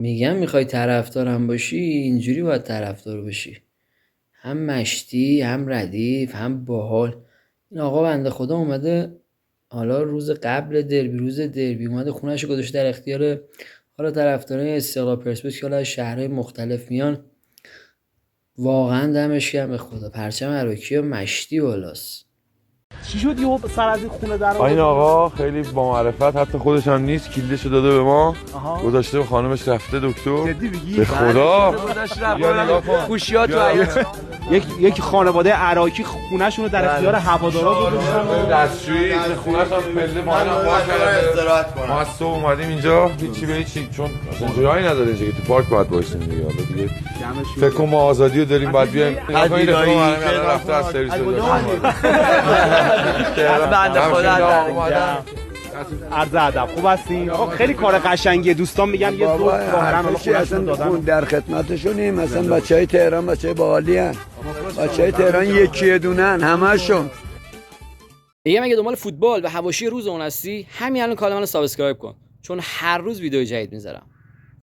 میگم میخوای طرفدارم باشی اینجوری باید طرفدار باشی، هم مشتی هم ردیف هم باحال. این آقا بنده خدا اومده حالا روز قبل دربی، روز دربی اومده خونه‌شو گذاشته در اختیار حالا طرفدارای استقلال پرسپولیس که حالا از شهرهای مختلف میان. واقعا دمش گرم به خدا، پرچم عراقی و مشتی بالاست. چی شد یهو سر از این خونه در آورد؟ این آقا خیلی با معرفت، حتی خودش هم نیست، کلیدشو داده به ما، گذاشته به خانمش رفته دکتر. جدی میگی؟ به خدا بیا نگاه کن. گوشیات یک خانواده عراقی خونه‌شون رو در اختیار هوادارا گذاشتن. دستشویی خونه‌ش هم پله پایین پارک کرده. ما از صبح اومدیم اینجا هیچی به هیچی، چون اصلا جایی نداره اینجا که تو پارک باید وایسیم دیگه. حالا دیگه فکر کنم ما آزادی رو داریم، باید بیایم. این رفته از سرویس بنده خدا عرض ادب. خوب هستین؟ خیلی کار قشنگیه، دوستان میگن یه دو راهرن حالا خودشون دادن. در خدمتشونیم. مثلا بچهای تهران بچهای باحالی ان. بچهای تهران یکی دونن همشون. دیگه مگه دنبال فوتبال و حواشی روز اون هستی، همین الان کانال منو سابسکرایب کن، چون هر روز ویدیو جدید میذارم.